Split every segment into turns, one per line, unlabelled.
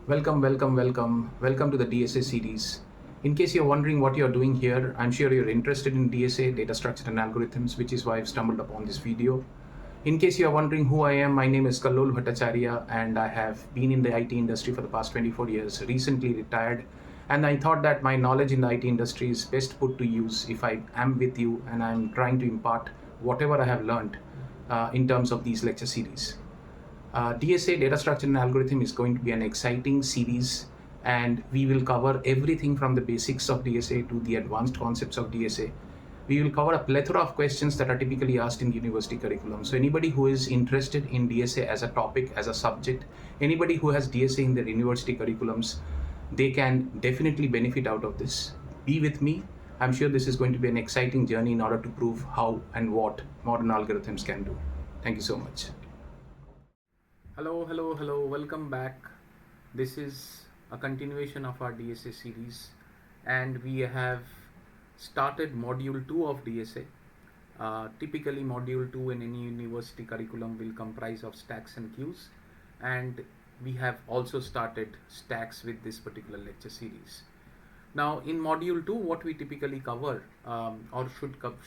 Welcome to the DSA series. In case you're wondering what you're doing here, I'm sure you're interested in DSA, data structure and algorithms, which is why I've stumbled upon this video. In case you're wondering who I am, my name is Kallol Bhattacharya, and I have been in the IT industry for the past 24 years, recently retired. And I thought that my knowledge in the IT industry is best put to use if I am with you and I'm trying to impart whatever I have learned in terms of these lecture series. DSA, Data Structure and Algorithm, is going to be an exciting series, and we will cover everything from the basics of DSA to the advanced concepts of DSA. We will cover a plethora of questions that are typically asked in the university curriculum. So anybody who is interested in DSA as a topic, as a subject, anybody who has DSA in their university curriculums, they can definitely benefit out of this. Be with me. I'm sure this is going to be an exciting journey in order to prove how and what modern algorithms can do. Thank you so much. Hello, welcome back. This is a continuation of our DSA series, and we have started module 2 of DSA. Typically module 2 in any university curriculum will comprise of stacks and queues, and we have also started stacks with this particular lecture series. Now in module 2, what we typically cover or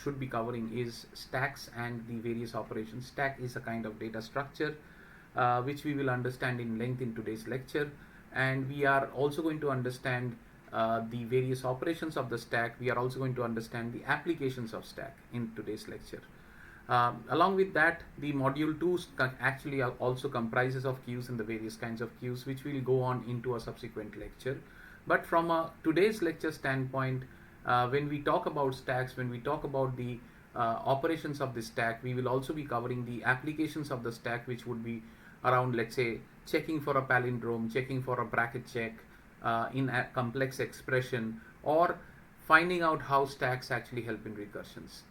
should be covering is stacks and the various operations. Stack is a kind of data structure which we will understand in length in today's lecture, and we are also going to understand the various operations of the stack. We are also going to understand the applications of stack in today's lecture. Along with that, the module 2 actually also comprises of queues and the various kinds of queues, which will go on into a subsequent lecture. But from a today's lecture standpoint, when we talk about stacks, when we talk about the operations of the stack, we will also be covering the applications of the stack, which would be around, let's say, checking for a palindrome, checking for a bracket check in a complex expression, or finding out how stacks actually help in recursions.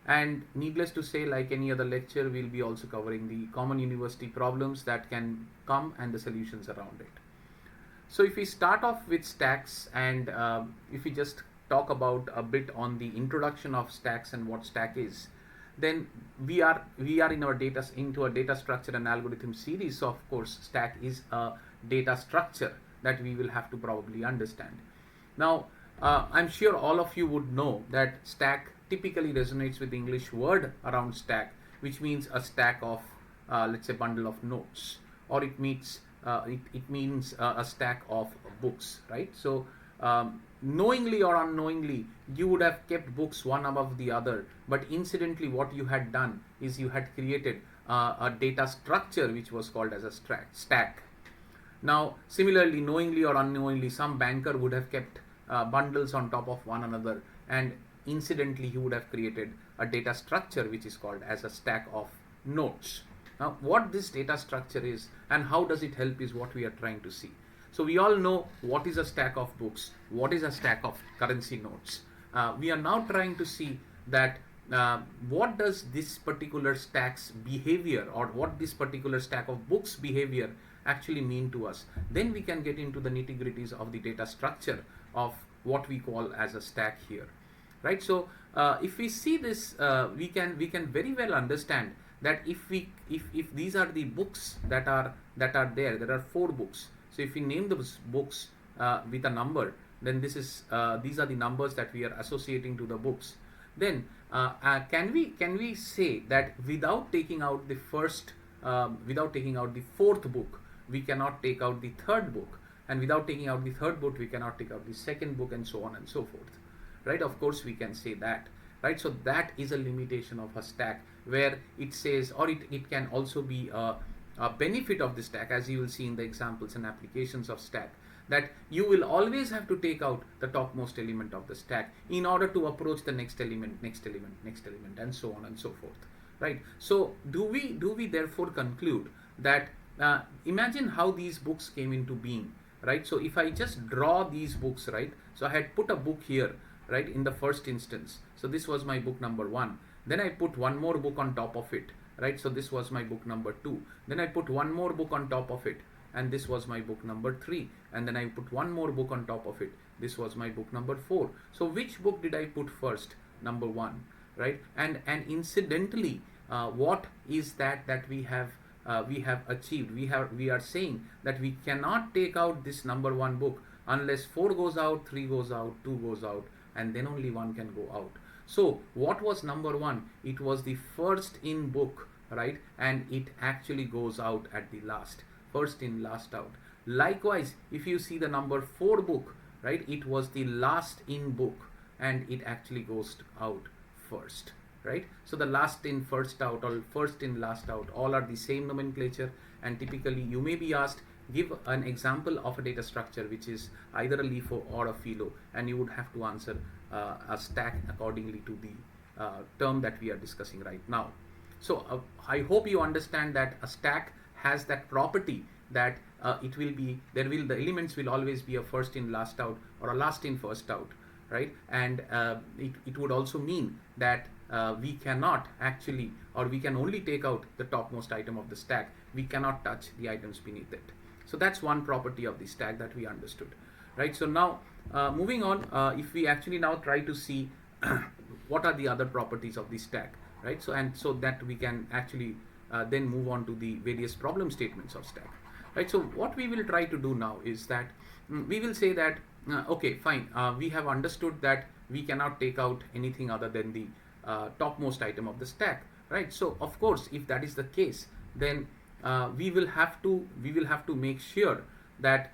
And needless to say, like any other lecture, we'll be also covering the common university problems that can come and the solutions around it. So if we start off with stacks, and if we just talk about a bit on the introduction of stacks and what stack is, then we are in our into a data structure and algorithm series. So of course stack is a data structure that we will have to probably understand. Now I'm sure all of you would know that stack typically resonates with the English word around stack, which means a stack of let's say bundle of notes, or it means a stack of books, right? So knowingly or unknowingly, you would have kept books one above the other, but incidentally what you had done is you had created a data structure which was called as a stack. Now similarly, knowingly or unknowingly, some banker would have kept bundles on top of one another, and incidentally he would have created a data structure which is called as a stack of notes. Now what this data structure is and how does it help is what we are trying to see. So we all know what is a stack of books, what is a stack of currency notes. We are now trying to see that what does this particular stack's behavior, or what this particular stack of books behavior actually mean to us. Then we can get into the nitty-gritties of the data structure of what we call as a stack here, right? So if we see this, we can very well understand that if these are the books that are there are 4 books. So if we name those books with a number, then this is these are the numbers that we are associating to the books. Then can we say that without taking out the first, without taking out the 4th book, we cannot take out the 3rd book, and without taking out the 3rd book, we cannot take out the 2nd book, and so on and so forth, right? Of course we can say that, right? So that is a limitation of a stack, where it says, or it can also be a benefit of the stack, as you will see in the examples and applications of stack, that you will always have to take out the topmost element of the stack in order to approach the next element, and so on and so forth, right? So do we therefore conclude that imagine how these books came into being, right? So if I just draw these books, right? So I had put a book here, right, in the first instance. So this was my book number 1. Then I put one more book on top of it, right? So this was my book number 2. Then I put one more book on top of it, and this was my book number 3. And then I put one more book on top of it. This was my book number 4. So which book did I put first? Number 1, right? And incidentally, what is that we have we have achieved. We are saying that we cannot take out this number 1 book unless 4 goes out, 3 goes out, 2 goes out, and then only 1 can go out. So what was number 1? It was the first in book, right? And it actually goes out at the last. First in, last out. Likewise, if you see the number 4 book, right, it was the last in book and it actually goes out first, right? So the last in, first out, or first in, last out, all are the same nomenclature. And typically you may be asked, give an example of a data structure which is either a LIFO or a FILO, and you would have to answer a stack accordingly to the term that we are discussing right now. So I hope you understand that a stack has that property that the elements will always be a first in, last out, or a last in, first out, right? And it would also mean that we cannot actually, or we can only take out the topmost item of the stack. We cannot touch the items beneath it. So that's one property of the stack that we understood, right? So now moving on, if we actually now try to see what are the other properties of the stack, right? So that we can actually then move on to the various problem statements of stack, right? So what we will try to do now is that we will say that okay, fine, we have understood that we cannot take out anything other than the topmost item of the stack, right? So of course, if that is the case, then we will have to make sure that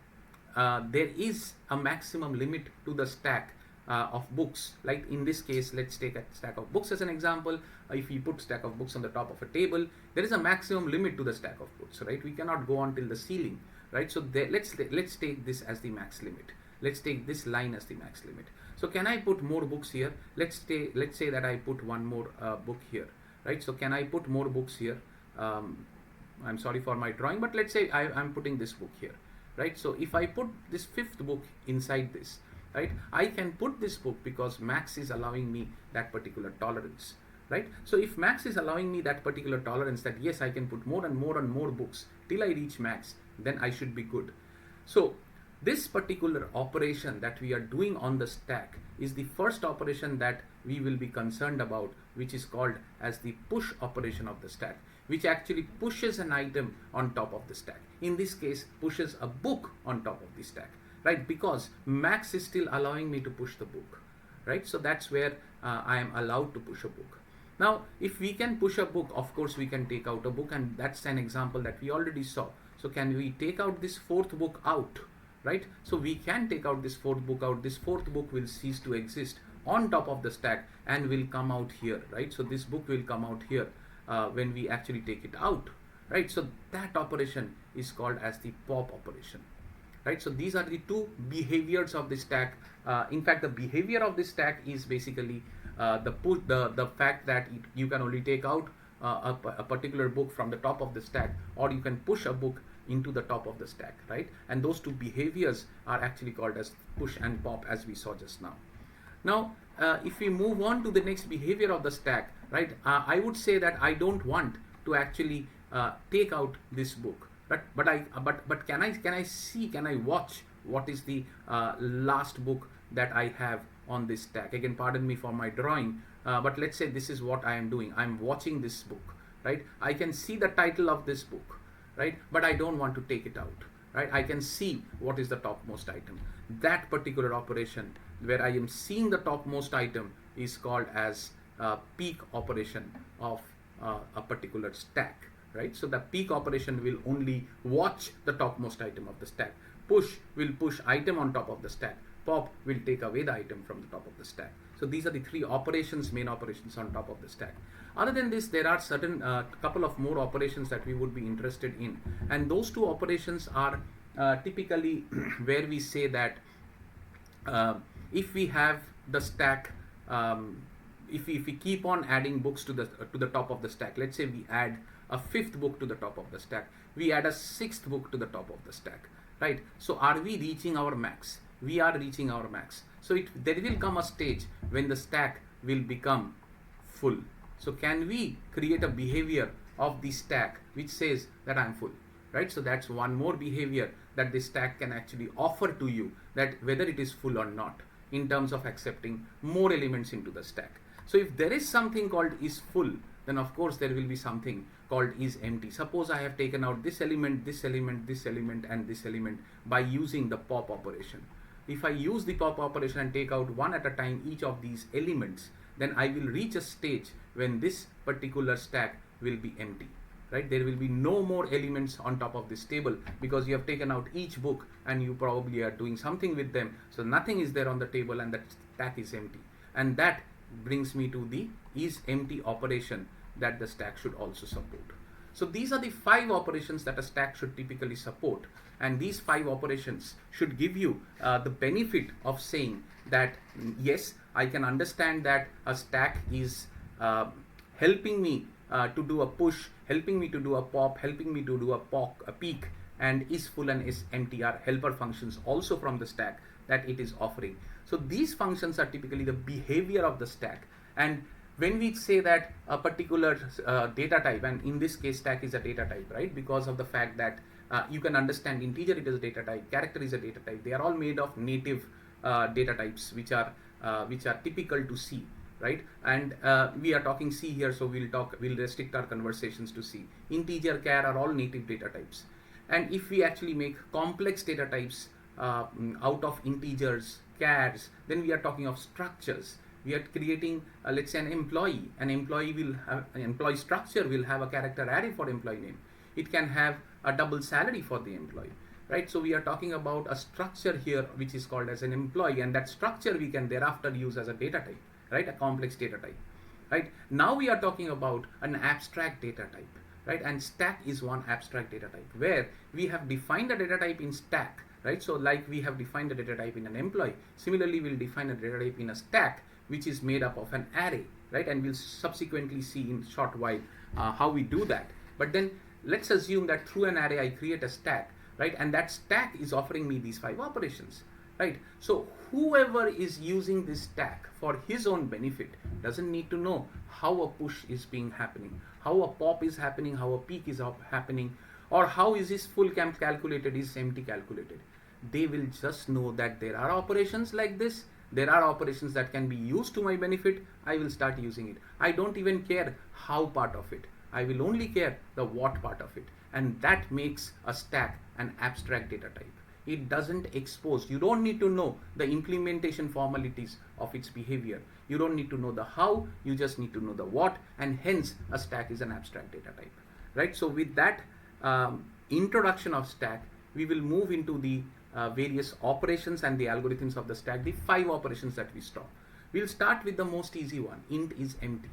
there is a maximum limit to the stack of books. Like in this case, let's take a stack of books as an example. If we put stack of books on the top of a table, there is a maximum limit to the stack of books, right? We cannot go on till the ceiling, right? So let's take this as the max limit. Let's take this line as the max limit. So can I put more books here? Let's say that I put one more book here, right? So can I put more books here? I'm sorry for my drawing, but let's say I'm putting this book here, right? So if I put this 5th book inside this, right, I can put this book because max is allowing me that particular tolerance, right? So if max is allowing me that particular tolerance, that yes, I can put more and more and more books till I reach max, then I should be good. So this particular operation that we are doing on the stack is the first operation that we will be concerned about, which is called as the push operation of the stack, which actually pushes an item on top of the stack. In this case, pushes a book on top of the stack, right? Because max is still allowing me to push the book, right? So that's where I am allowed to push a book. Now, if we can push a book, of course, we can take out a book, and that's an example that we already saw. So can we take out this 4th book out, right? So we can take out this 4th book out. This 4th book will cease to exist on top of the stack and will come out here, right? So this book will come out here when we actually take it out, right? So that operation is called as the pop operation, right? So these are the two behaviors of the stack. In fact, the behavior of the stack is basically the fact that you can only take out a particular book from the top of the stack, or you can push a book into the top of the stack, right? And those two behaviors are actually called as push and pop, as we saw just now. Now, if we move on to the next behavior of the stack, right, I would say that I don't want to actually take out this book, but can I watch what is the last book that I have on this stack? Again, pardon me for my drawing, but let's say this is what I am doing. I'm watching this book, right? I can see the title of this book, right? But I don't want to take it out, right? I can see what is the topmost item. That particular operation where I am seeing the topmost item is called as peak operation of a particular stack, right? So the peak operation will only watch the topmost item of the stack. Push will push item on top of the stack. Pop will take away the item from the top of the stack. So these are the three operations, main operations on top of the stack. Other than this, there are certain couple of more operations that we would be interested in, and those two operations are typically where we say that if we have the stack, if we keep on adding books to the top of the stack, let's say we add a 5th book to the top of the stack, we add a 6th book to the top of the stack, right? So are we reaching our max? We are reaching our max. So there will come a stage when the stack will become full. So can we create a behavior of the stack which says that I'm full, right? So that's one more behavior that the stack can actually offer to you, that whether it is full or not, in terms of accepting more elements into the stack. So if there is something called is full, then of course there will be something called isEmpty. Suppose I have taken out this element, this element, this element, and this element by using the pop operation. If I use the pop operation and take out one at a time each of these elements, then I will reach a stage when this particular stack will be empty. Right? There will be no more elements on top of this table because you have taken out each book and you probably are doing something with them. So nothing is there on the table and that stack is empty. And that brings me to the isEmpty operation that the stack should also support. So these are the 5 operations that a stack should typically support. And these 5 operations should give you the benefit of saying that yes, I can understand that a stack is helping me to do a push, helping me to do a pop, helping me to do a peek, and isFull and isEmpty are helper functions also from the stack that it is offering. So these functions are typically the behavior of the stack. And when we say that a particular data type, and in this case stack is a data type, right? Because of the fact that you can understand integer it is a data type, character is a data type. They are all made of native data types which are typical to C. Right, and we are talking C here, so we'll restrict our conversations to C. Integer, char are all native data types, and if we actually make complex data types out of integers, chars, then we are talking of structures. We are creating, let's say, an employee. An employee structure will have a character array for employee name. It can have a double salary for the employee. Right, so we are talking about a structure here which is called as an employee, and that structure we can thereafter use as a data type. Right, a complex data type. Right, now we are talking about an abstract data type. Right, and stack is one abstract data type where we have defined a data type in stack. Right, so like we have defined a data type in an employee, similarly we'll define a data type in a stack which is made up of an array. Right, and we'll subsequently see in a short while how we do that. But then let's assume that through an array I create a stack. Right, and that stack is offering me these 5 operations. Right, so whoever is using this stack for his own benefit doesn't need to know how a push is being happening, how a pop is happening, how a peek is happening, or how is this full camp calculated, is empty calculated. They will just know that there are operations like this, there are operations that can be used to my benefit. I will start using it. I don't even care how part of it. I will only care the what part of it, and that makes a stack an abstract data type. It doesn't expose. You don't need to know the implementation formalities of its behavior. You don't need to know the how, you just need to know the what, and hence a stack is an abstract data type. Right? So with that introduction of stack, we will move into the various operations and the algorithms of the stack, the 5 operations that we saw. We'll start with the most easy one, int isEmpty.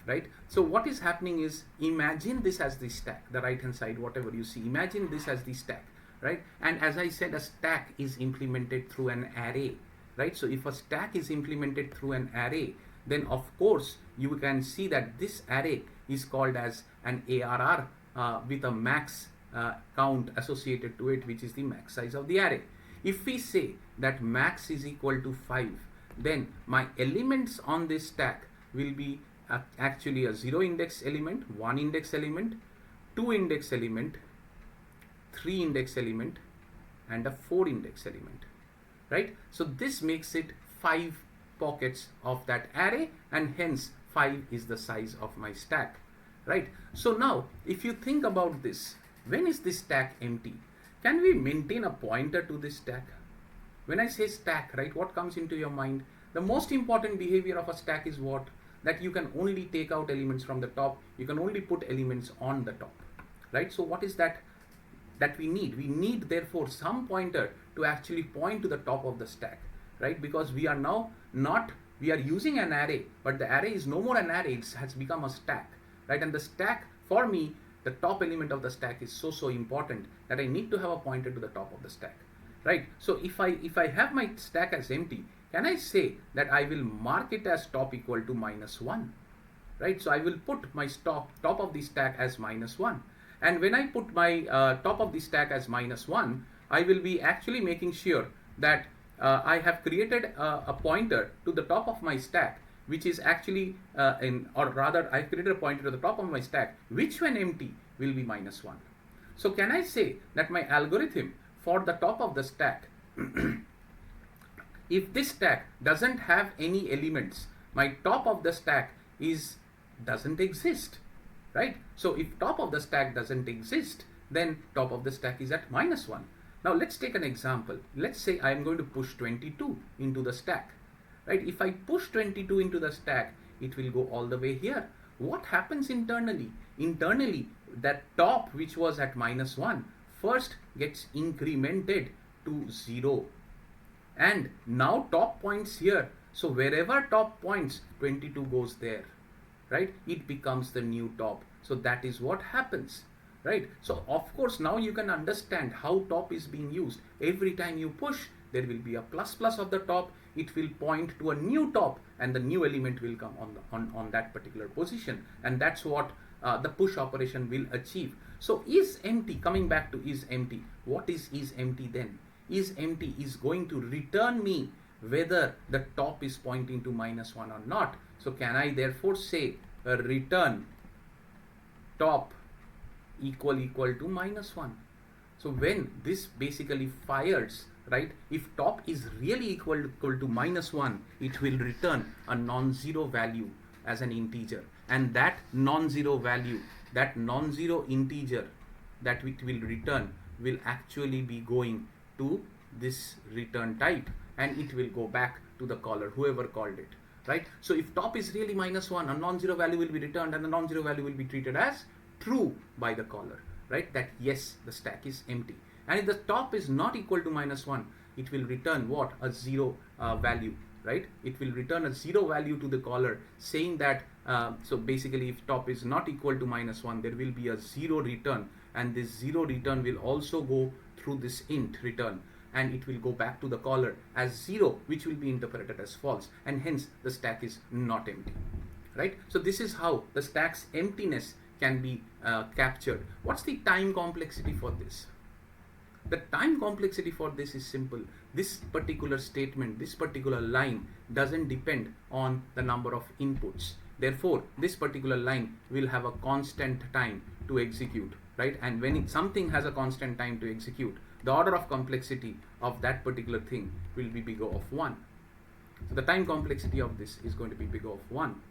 Right? So what is happening is, imagine this as the stack, the right hand side, whatever you see, imagine this as the stack. Right, and as I said, a stack is implemented through an array. Right, so if a stack is implemented through an array, then of course you can see that this array is called as an ARR with a max count associated to it, which is the max size of the array. If we say that max is equal to 5, then my elements on this stack will be actually a 0 index element, 1 index element, 2 index element, 3 index element, and a 4 index element. Right, so this makes it 5 pockets of that array, and hence 5 is the size of my stack. Right, so now if you think about this, when is this stack empty? Can we maintain a pointer to this stack? When I say stack, right, what comes into your mind? The most important behavior of a stack is what? That you can only take out elements from the top, you can only put elements on the top. Right, so what is that we need? We need therefore some pointer to actually point to the top of the stack, right? Because we are now we are using an array, but the array is no more an array, it has become a stack, right? And the stack, for me, the top element of the stack is so important that I need to have a pointer to the top of the stack, right? So if I have my stack as empty, can I say that I will mark it as top equal to -1, right? So I will put my top of the stack as -1. And when I put my top of the stack as -1, I will be actually making sure that I have created a pointer to the top of my stack, which is actually, I created a pointer to the top of my stack, which when empty will be -1. So can I say that my algorithm for the top of the stack, if this stack doesn't have any elements, my top of the stack doesn't exist. right? So if top of the stack doesn't exist, then top of the stack is at -1. Now let's take an example. Let's say I'm going to push 22 into the stack, right? If I push 22 into the stack, it will go all the way here. What happens internally? Internally, that top which was at -1 first gets incremented to 0. And now top points here. So wherever top points, 22 goes there, right? It becomes the new top. So that is what happens, right? So of course now you can understand how top is being used. Every time you push, there will be a plus of the top. It will point to a new top, and the new element will come on that particular position, and that's what the push operation will achieve. So isEmpty, coming back to isEmpty, what is isEmpty then? isEmpty is going to return me whether the top is pointing to -1 or not. So can I therefore say return top equal to -1? So when this basically fires, right, if top is really equal to -1, it will return a non-zero value as an integer, and that non-zero value, that non-zero integer that it will return will actually be going to this return type, and it will go back to the caller, whoever called it, right? So if top is really -1, a non-zero value will be returned, and the non-zero value will be treated as true by the caller, right? That yes, the stack is empty. And if the top is not equal to -1, it will return what? A 0 value, right? It will return a 0 value to the caller, saying that so basically if top is not equal to -1, there will be a 0 return, and this 0 return will also go through this int return, and it will go back to the caller as 0, which will be interpreted as false, and hence the stack is not empty, right? So this is how the stack's emptiness can be captured. What's the time complexity for this? The time complexity for this is simple. This particular statement, this particular line doesn't depend on the number of inputs. Therefore, this particular line will have a constant time to execute, right? And when something has a constant time to execute, the order of complexity of that particular thing will be big O of 1. So the time complexity of this is going to be big O of 1.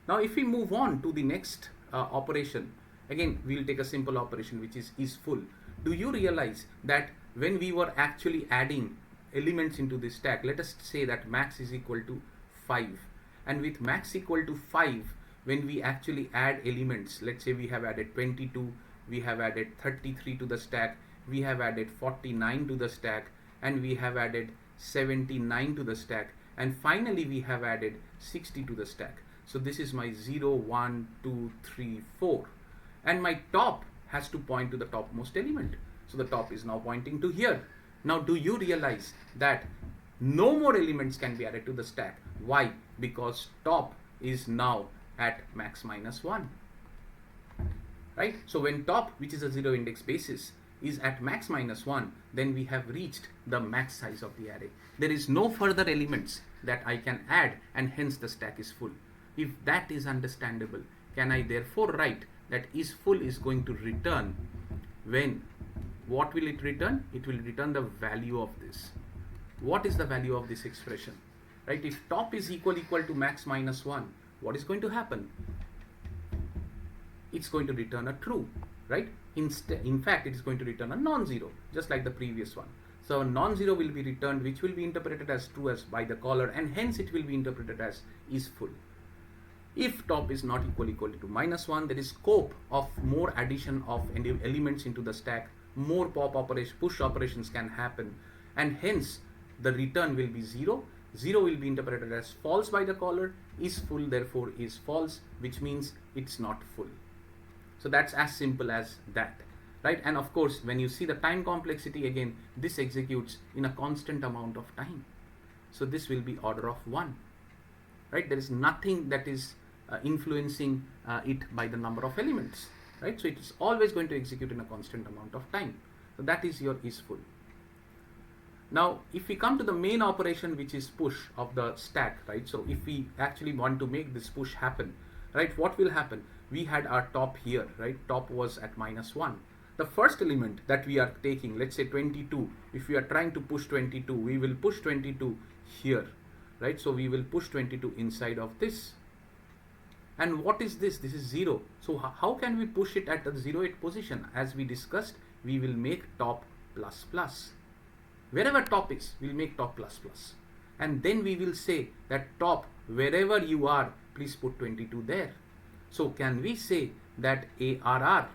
Now if we move on to the next operation, again we'll take a simple operation which is full. Do you realize that when we were actually adding elements into this stack, let us say that max is equal to 5, and with max equal to 5, when we actually add elements, let's say we have added 22, we have added 33 to the stack, we have added 49 to the stack, and we have added 79 to the stack, and finally we have added 60 to the stack. So this is my 0, 1, 2, 3, 4, and my top has to point to the topmost element. So the top is now pointing to here. Now do you realize that no more elements can be added to the stack? Why? Because top is now at max -1, right? So when top, which is a 0 index basis, is at max -1, then we have reached the max size of the array. There is no further elements that I can add, and hence the stack is full. If that is understandable, can I therefore write that isFull is going to return when, what will it return? It will return the value of this. What is the value of this expression, right? If top is equal to max -1, what is going to happen? It's going to return a true, right? In fact, it is going to return a non-zero, just like the previous one. So a non-zero will be returned, which will be interpreted as true as by the caller, and hence it will be interpreted as isFull. If top is not equal to -1, there is scope of more addition of elements into the stack, more push operations can happen, and hence the return will be 0. 0 will be interpreted as false by the caller. isFull therefore is false, which means it's not full. So that's as simple as that, right? And of course, when you see the time complexity, again, this executes in a constant amount of time. So this will be order of 1, right? There is nothing that is influencing it by the number of elements, right? So it is always going to execute in a constant amount of time. So that is your isFull. Now, if we come to the main operation, which is push of the stack, right? So if we actually want to make this push happen, right, what will happen? We had our top here, right? Top was at -1. The first element that we are taking, let's say 22, if we are trying to push 22, we will push 22 here, right? So we will push 22 inside of this, And what is this? This is 0. So how can we push it at the 0th position? As we discussed, we will make top plus plus. Wherever top is, we'll make top plus plus. And then we will say that top, wherever you are, please put 22 there. So can we say that ARR,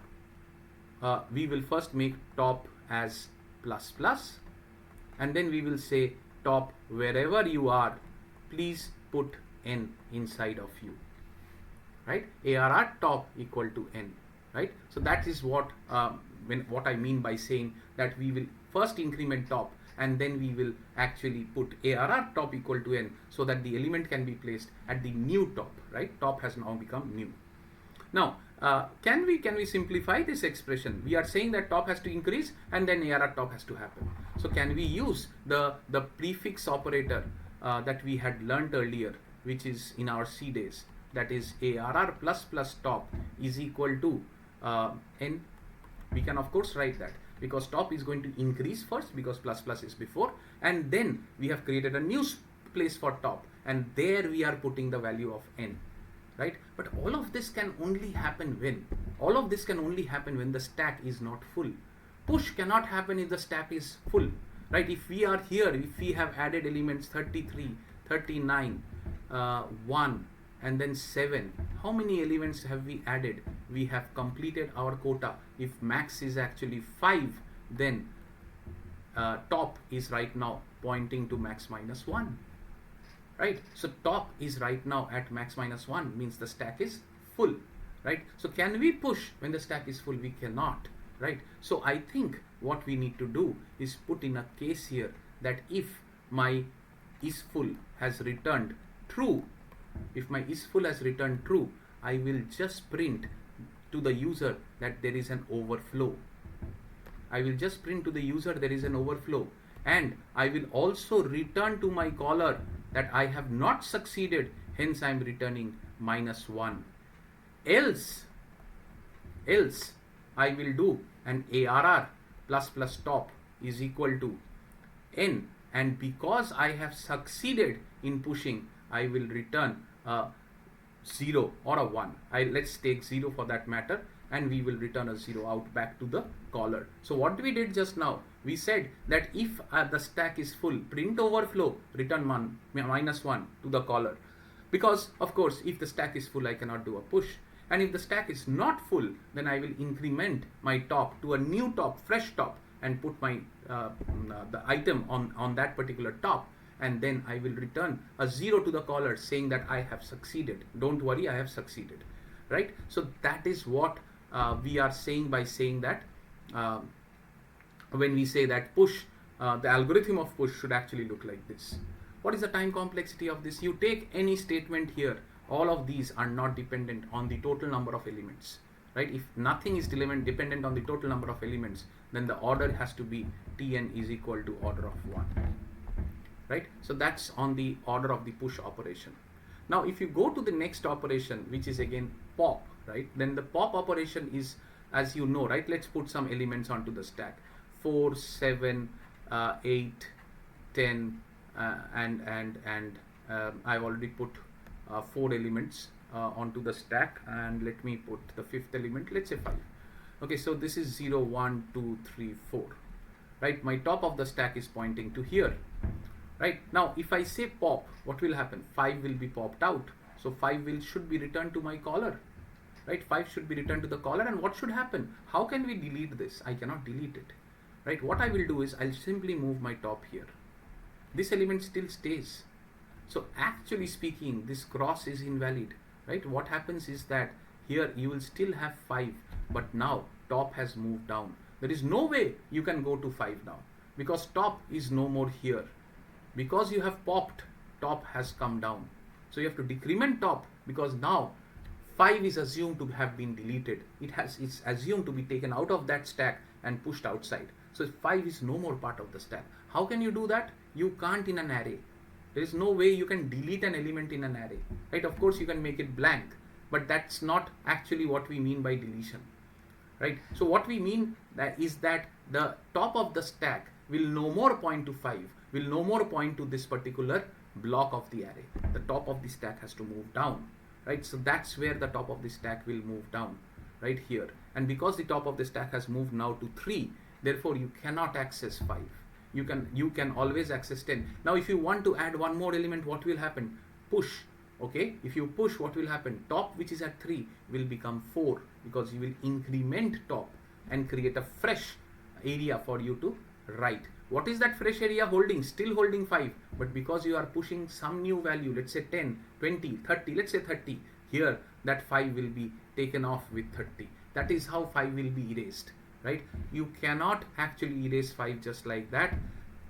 we will first make top as plus plus, and then we will say top, wherever you are, please put N inside of you. Right? ARR top equal to N. Right? So that is what what I mean by saying that we will first increment top, and then we will actually put ARR top equal to N, so that the element can be placed at the new top. Right? Top has now become new. Now, can we simplify this expression? We are saying that top has to increase and then ARR top has to happen. So can we use the prefix operator that we had learned earlier, which is in our C days, that is ARR plus plus top is equal to N. We can of course write that, because top is going to increase first because plus plus is before, and then we have created a new place for top, and there we are putting the value of N. Right? But all of this can only happen when? All of this can only happen when the stack is not full. Push cannot happen if the stack is full. Right? If we are here, if we have added elements 33, 39, 1, and then 7, how many elements have we added? We have completed our quota. If max is actually 5, then top is right now pointing to max minus 1. Right? So top is right now at max minus 1, means the stack is full. Right? So can we push when the stack is full? We cannot. Right? So I think what we need to do is put in a case here that if my isFull has returned true, if my isFull has returned true, I will just print to the user that there is an overflow. I will just print to the user there is an overflow, and I will also return to my caller that I have not succeeded, hence I am returning minus 1. Else I will do an ARR plus plus top is equal to N, and because I have succeeded in pushing, I will return a 0 or a 1. Let's take 0 for that matter, and we will return a 0 out back to the caller. So what we did just now, we said that if the stack is full, print overflow, return minus 1 to the caller. Because of course, if the stack is full, I cannot do a push. And if the stack is not full, then I will increment my top to a new top, fresh top, and put my the item on that particular top. And then I will return a 0 to the caller saying that I have succeeded. Don't worry, I have succeeded. Right? So that is what we are saying by saying that when we say that push, the algorithm of push should actually look like this. What is the time complexity of this? You take any statement here, all of these are not dependent on the total number of elements. Right? If nothing is dependent on the total number of elements, then the order has to be Tn is equal to order of 1. Right? So that's on the order of the push operation. Now if you go to the next operation, which is again pop, right? Then the pop operation is, as you know, right? Let's put some elements onto the stack. 4, 7, 8, 10, and I've already put 4 elements onto the stack, and let me put the 5th element, let's say 5. Okay, so this is 0, 1, 2, 3, 4. Right? My top of the stack is pointing to here. Right? Now if I say pop, what will happen? 5 will be popped out. So 5 should be returned to my caller. Right? 5 should be returned to the caller, and what should happen? How can we delete this? I cannot delete it. Right? What I will do is I'll simply move my top here. This element still stays. So actually speaking, this cross is invalid. Right? What happens is that here you will still have 5, but now top has moved down. There is no way you can go to 5 now, because top is no more here. Because you have popped, top has come down. So you have to decrement top, because now 5 is assumed to have been deleted. It's assumed to be taken out of that stack and pushed outside. So 5 is no more part of the stack. How can you do that? You can't in an array. There is no way you can delete an element in an array. Right? Of course you can make it blank, but that's not actually what we mean by deletion. Right? So what we mean is that the top of the stack will no more point to 5, will no more point to this particular block of the array. The top of the stack has to move down. right? So that's where the top of the stack will move down, right here. And because the top of the stack has moved now to 3, therefore you cannot access 5. You can always access 10. Now if you want to add one more element, what will happen? Push. Okay, if you push, what will happen? Top, which is at 3, will become 4, because you will increment top and create a fresh area for you to write. What is that fresh area holding? Still holding 5, but because you are pushing some new value, let's say 10, 20, 30, let's say 30, here that 5 will be taken off with 30. That is how 5 will be erased, right? You cannot actually erase 5 just like that.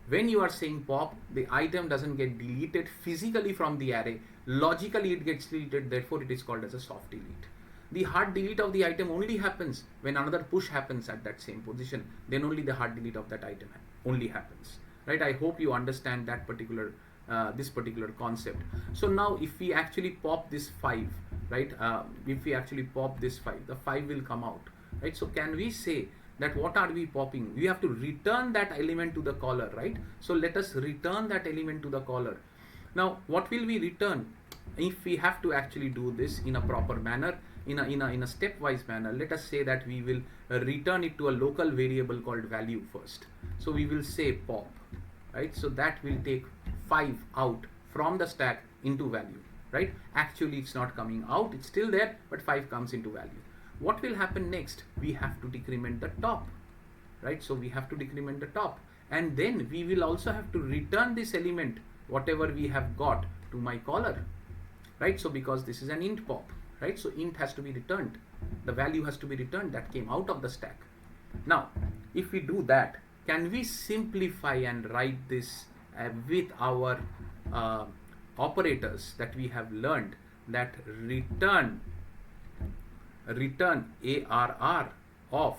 When you are saying pop, the item doesn't get deleted physically from the array. Logically it gets deleted, therefore it is called as a soft delete. The hard delete of the item only happens when another push happens at that same position. Then only the hard delete of that item only happens, right? I hope you understand that particular this particular concept. So now if we actually pop this 5, right? If we actually pop this 5, the 5 will come out, right? So can we say that what are we popping? We have to return that element to the caller, right? So let us return that element to the caller. Now what will we return? If we have to actually do this in a proper manner, in a stepwise manner, let us say that we will return it to a local variable called value first. So we will say pop, right? So that will take 5 out from the stack into value, right? Actually it's not coming out, it's still there, but 5 comes into value. What will happen next? We have to decrement the top, right? So we have to decrement the top, and then we will also have to return this element, whatever we have got, to my caller, right? So because this is an int pop, right? So int has to be returned, the value has to be returned that came out of the stack. Now if we do that, can we simplify and write this with our operators that we have learned, that return ARR of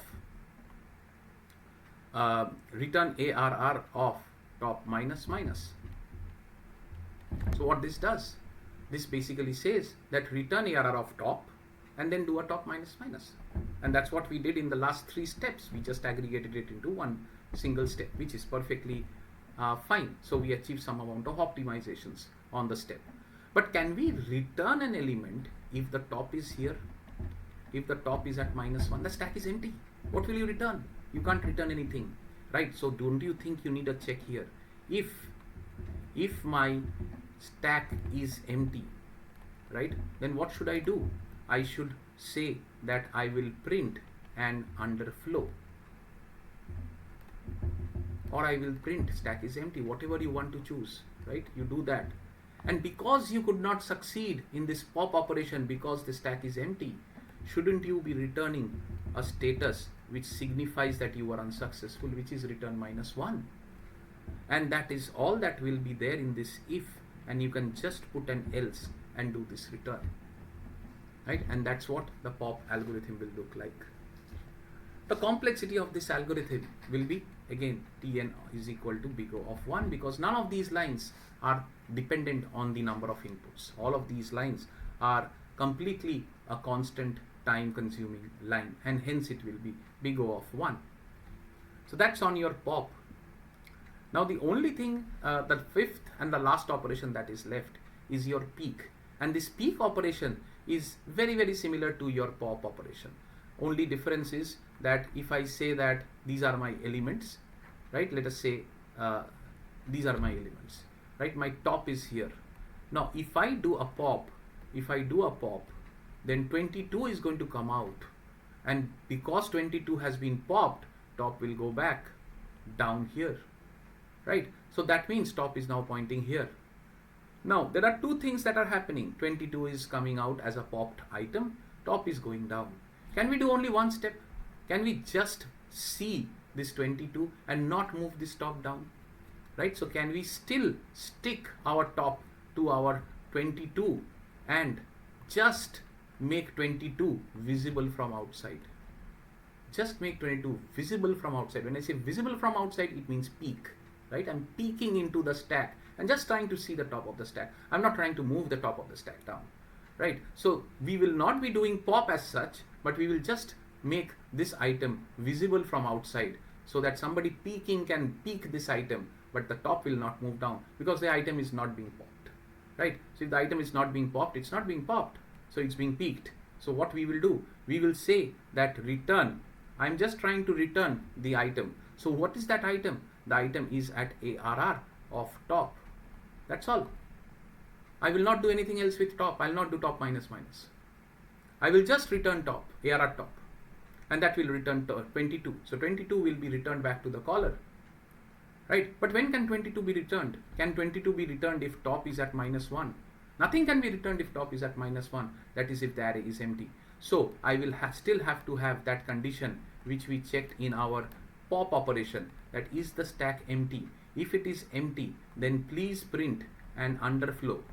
top minus minus. So what this does, this basically says that return ARR of top and then do a top minus minus, and that's what we did in the last 3 steps. We just aggregated it into one single step, which is perfectly fine. So we achieve some amount of optimizations on the step. But can we return an element if the top is here? If the top is at -1, the stack is empty. What will you return? You can't return anything, right? So don't you think you need a check here? If my stack is empty, right, then what should I do? I should say that I will print an underflow, or I will print stack is empty, whatever you want to choose, right? You do that. And because you could not succeed in this pop operation because the stack is empty, shouldn't you be returning a status which signifies that you are unsuccessful, which is return -1? And that is all that will be there in this if, and you can just put an else and do this return, right? And that's what the pop algorithm will look like. The complexity of this algorithm will be, again, Tn is equal to big O of 1, because none of these lines are dependent on the number of inputs. All of these lines are completely a constant time consuming line, and hence it will be big O of 1. So that's on your pop. Now the only thing, the fifth and the last operation that is left is your peak, and this peak operation is very, very similar to your pop operation. Only difference is that if I say that these are my elements, right? Let us say these are my elements, right? My top is here. Now if I do a pop, then 22 is going to come out, and because 22 has been popped, top will go back down here, right? So that means top is now pointing here. Now there are two things that are happening. 22 is coming out as a popped item, top is going down. Can we do only one step? Can we just see this 22 and not move this top down, right? So can we still stick our top to our 22 and just make 22 visible from outside? Just make 22 visible from outside. When I say visible from outside, it means peek, right? I'm peeking into the stack and just trying to see the top of the stack. I'm not trying to move the top of the stack down, right? So we will not be doing pop as such, but we will just make this item visible from outside so that somebody peeking can peek this item, but the top will not move down because the item is not being popped, right? So if the item is not being popped, it's not being popped. So it's being peaked. So what we will do, we will say that return, I'm just trying to return the item. So what is that item? The item is at ARR of top. That's all. I will not do anything else with top. I'll not do top minus minus. I will just return top, ARR top. And that will return 22. So 22 will be returned back to the caller. Right? But when can 22 be returned? Can 22 be returned if top is at -1? Nothing can be returned if top is at -1. That is if the array is empty. So I will still have to have that condition which we checked in our pop operation, that is the stack empty. If it is empty, then please print an underflow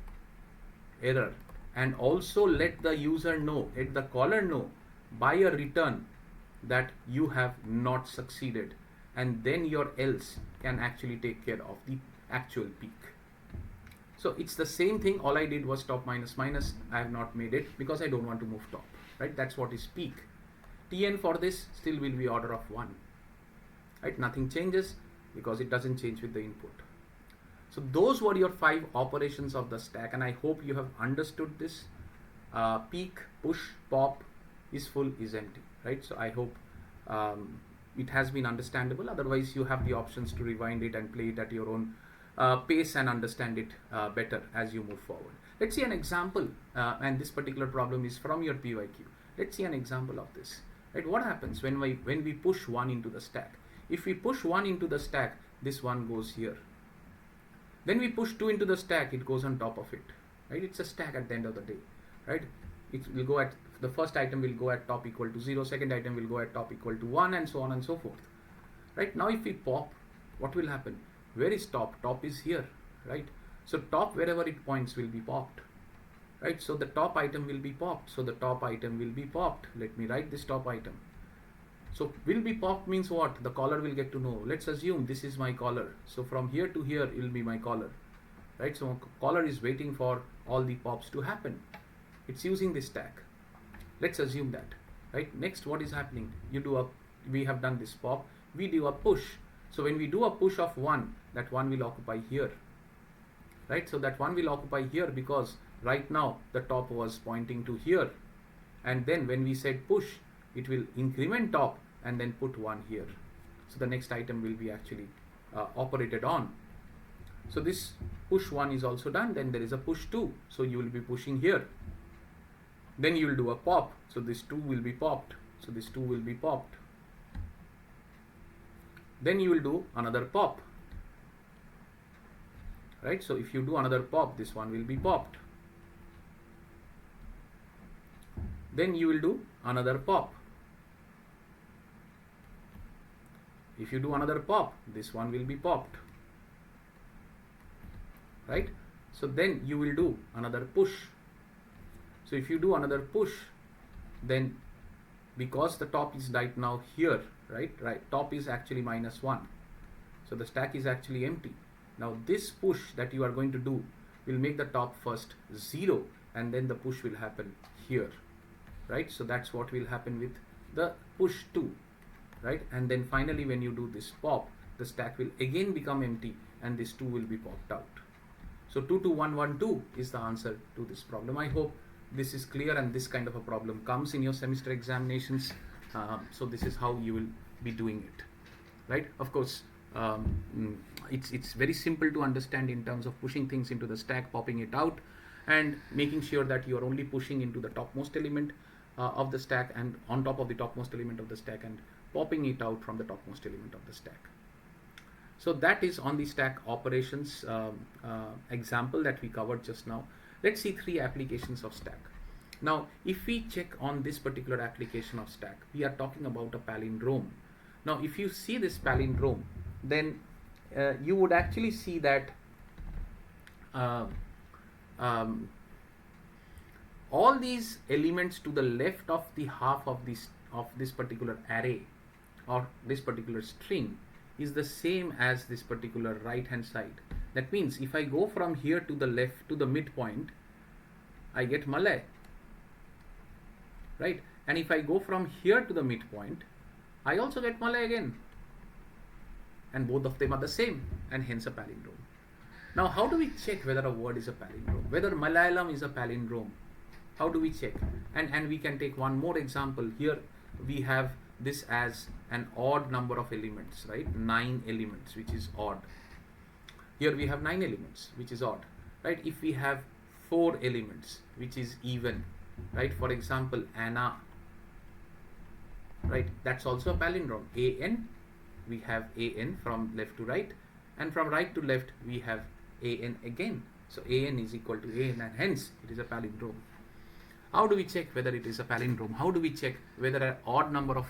error, and also let the user know, let the caller know by a return that you have not succeeded, and then your else can actually take care of the actual peak. So it's the same thing. All I did was top minus minus. I have not made it because I don't want to move top, right? That's what is peak. Tn for this still will be order of 1, right? Nothing changes because it doesn't change with the input. So those were your 5 operations of the stack, and I hope you have understood this. Peak, push, pop, is full, is empty, right? So I hope it has been understandable. Otherwise you have the options to rewind it and play it at your own pace and understand it better as you move forward. Let's see an example, and this particular problem is from your PYQ. Let's see an example of this, right? What happens when we push 1 into the stack? If we push 1 into the stack, this 1 goes here. Then we push 2 into the stack, it goes on top of it, right? It's a stack at the end of the day, right? It will go at, the first item will go at top equal to 0, second item will go at top equal to 1, and so on and so forth, right? Now if we pop, what will happen? Where is top? Top is here, right? So top, wherever it points, will be popped, right? So the top item will be popped. So the top item will be popped. Let me write this top item. So will be popped means what? The caller will get to know. Let's assume this is my caller. So from here to here, it will be my caller, right? So caller is waiting for all the pops to happen. It's using this stack. Let's assume that, right? Next, what is happening? We have done this pop. We do a push. So when we do a push of 1, that 1 will occupy here, right? So that 1 will occupy here because right now the top was pointing to here. And then when we said push, it will increment top and then put 1 here. So the next item will be actually operated on. So this push 1 is also done. Then there is a push 2. So you will be pushing here. Then you will do a pop. So this 2 will be popped. So this 2 will be popped. Then you will do another pop, right? So if you do another pop, this 1 will be popped. Then you will do another pop. If you do another pop, this 1 will be popped, right? So then you will do another push. So if you do another push, then because the top is right now here, right, top is actually -1. So the stack is actually empty. Now this push that you are going to do will make the top first 0, and then the push will happen here, right? So that's what will happen with the push 2, right? And then finally when you do this pop, the stack will again become empty and this 2 will be popped out. So 2 2 1 1 2 is the answer to this problem. I hope this is clear, and this kind of a problem comes in your semester examinations. So this is how you will be doing it, right? Of course, it's very simple to understand in terms of pushing things into the stack, popping it out, and making sure that you are only pushing into the topmost element of the stack, and on top of the topmost element of the stack, and popping it out from the topmost element of the stack. So that is on the stack operations example that we covered just now. Let's see 3 applications of stack. Now, if we check on this particular application of stack, we are talking about a palindrome. Now, if you see this palindrome, then you would actually see that all these elements to the left of the half of this particular array or this particular string is the same as this particular right hand side. That means if I go from here to the left to the midpoint, I get Malay, right? And if I go from here to the midpoint, I also get Malay again. And both of them are the same, and hence a palindrome. Now, how do we check whether a word is a palindrome? Whether Malayalam is a palindrome? How do we check? And we can take one more example. Here we have this as an odd number of elements, right? 9 elements, which is odd. Here we have 9 elements, which is odd, right? If we have 4 elements, which is even, right? For example, Anna, right? That's also a palindrome. AN, we have AN from left to right, and from right to left we have AN again. So AN is equal to AN, and hence it is a palindrome. How do we check whether it is a palindrome? How do we check whether an odd number of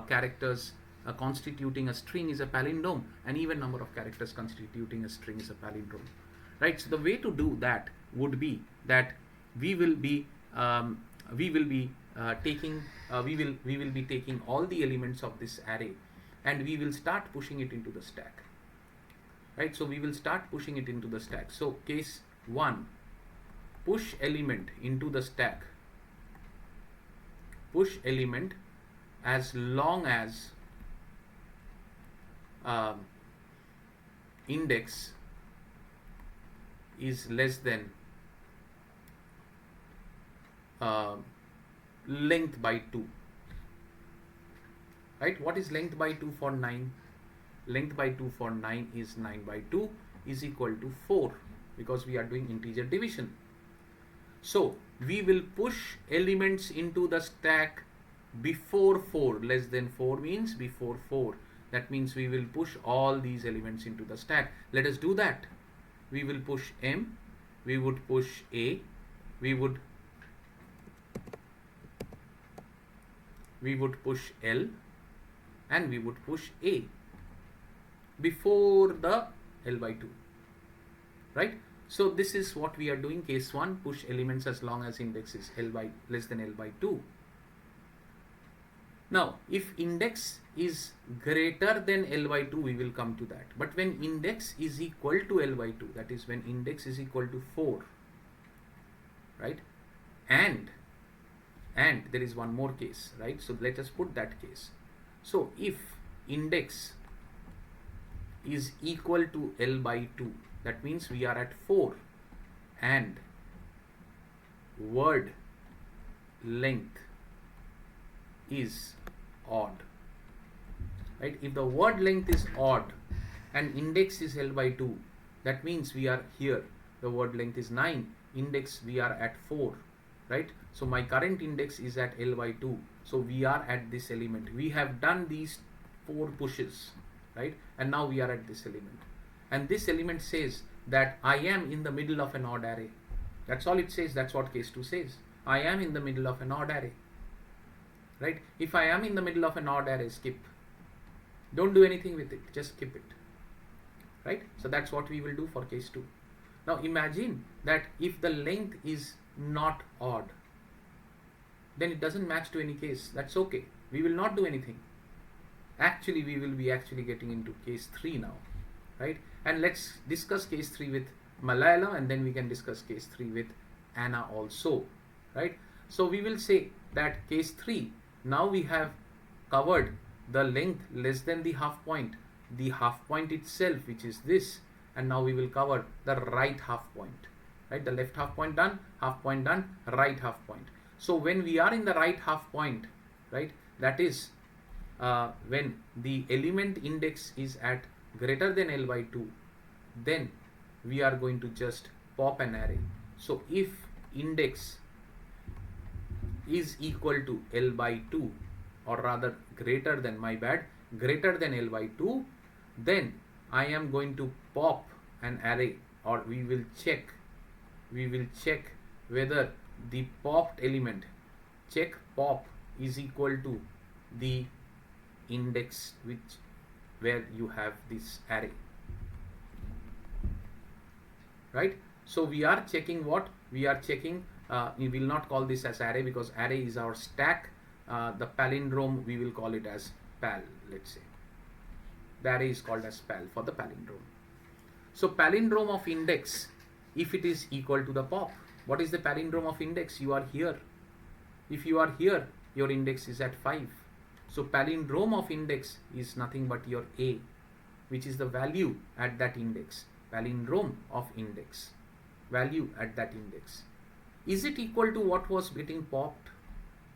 characters constituting a string is a palindrome, and even number of characters constituting a string is a palindrome, right? So the way to do that would be that we will be taking all the elements of this array, and we will start pushing it into the stack, right? So we will start pushing it into the stack. So case 1, push element into the stack, push element as long as index is less than length by 2, right? What is length by 2 for 9? Length by 2 for 9 is 9 by 2 is equal to 4, because we are doing integer division. So we will push elements into the stack before 4. Less than 4 means before 4. That means we will push all these elements into the stack. Let us do that. We will push M, we would push A, we would push L, and we would push A before the L by 2, right? So this is what we are doing. Case 1, push elements as long as index is less than L by 2. Now, if index is greater than L by 2, we will come to that. But when index is equal to L by 2, that is when index is equal to 4, right? And there is one more case, right? So let us put that case. So if index is equal to L by 2, that means we are at 4, and word length is odd, right? If the word length is odd and index is L by 2, that means we are here, the word length is 9, index we are at 4, right? So my current index is at L by 2, so we are at this element. We have done these 4 pushes, right? And now we are at this element, and this element says that I am in the middle of an odd array. That's all it says. That's what case 2 says. I am in the middle of an odd array, right? If I am in the middle of an odd array, skip. Don't do anything with it, just skip it, right? So that's what we will do for case 2. Now imagine that if the length is not odd, then it doesn't match to any case. That's okay. We will not do anything. Actually, we will be getting into case 3 now, right? And let's discuss case 3 with Malayalam, and then we can discuss case 3 with Anna also, right? So we will say that case 3, now we have covered the length less than the half point itself, which is this, and now we will cover the right half point, right? The left half point done, right half point. So when we are in the right half point, right, that is when the element index is at greater than L by 2, then we are going to just pop an array. So if index is equal to L by 2, or rather greater than L by 2, then I am going to pop an array, or we will check whether the popped element, check pop, is equal to the index where you have this array, right? So we are checking what? We are checking, we will not call this as array because array is our stack. The palindrome, we will call it as pal, let's say. The array is called as pal for the palindrome. So palindrome of index, if it is equal to the pop. What is the palindrome of index? You are here. If you are here, your index is at 5. So palindrome of index is nothing but your A, which is the value at that index. Palindrome of index, value at that index. Is it equal to what was getting popped?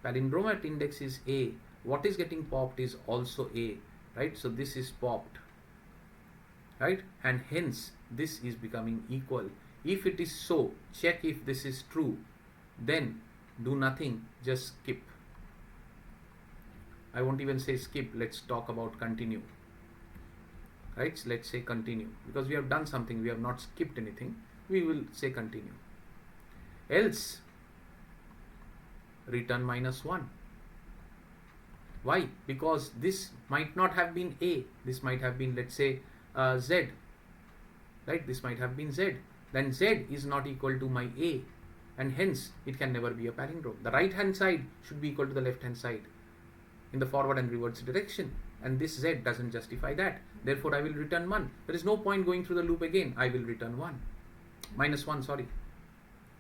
Palindrome at index is A. What is getting popped is also A, right? So this is popped, right? And hence this is becoming equal. If it is so, check if this is true. Then do nothing, just skip. I won't even say skip, let's talk about continue. Right? So let's say continue, because we have done something, we have not skipped anything. We will say continue. Else return -1. Why? Because this might not have been A, this might have been, let's say, Z, right? This might have been Z. Then Z is not equal to my A, and hence it can never be a palindrome. The right hand side should be equal to the left hand side in the forward and reverse direction, and this Z doesn't justify that. Therefore I will return 1. There is no point going through the loop again. I will return -1, sorry.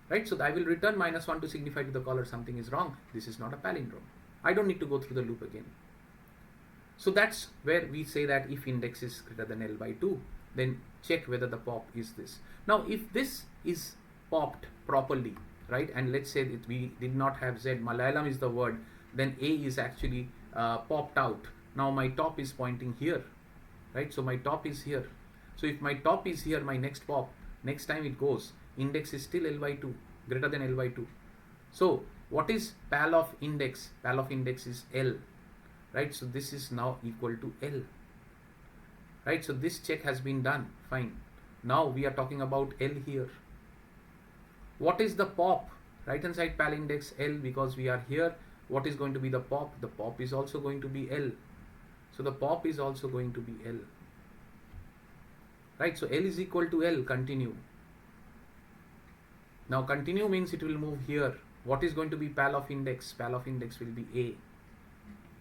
Right? So I will return -1 to signify to the caller something is wrong. This is not a palindrome. I don't need to go through the loop again. So that's where we say that if index is greater than L/2, then check whether the pop is this. Now if this is popped properly, right, and let's say that we did not have Z, Malayalam is the word, then A is actually popped out. Now my top is pointing here, right? So my top is here. So if my top is here, my next pop, next time it goes, index is still L/2, greater than L/2. So what is pal of index? Pal of index is L, right? So this is now equal to L, right? So this check has been done, fine. Now we are talking about L here. What is the pop? Right hand side pal index L, because we are here. What is going to be the pop? The pop is also going to be L. So the pop is also going to be L, right? So L is equal to L, continue. Now continue means it will move here. What is going to be pal of index? Pal of index will be A,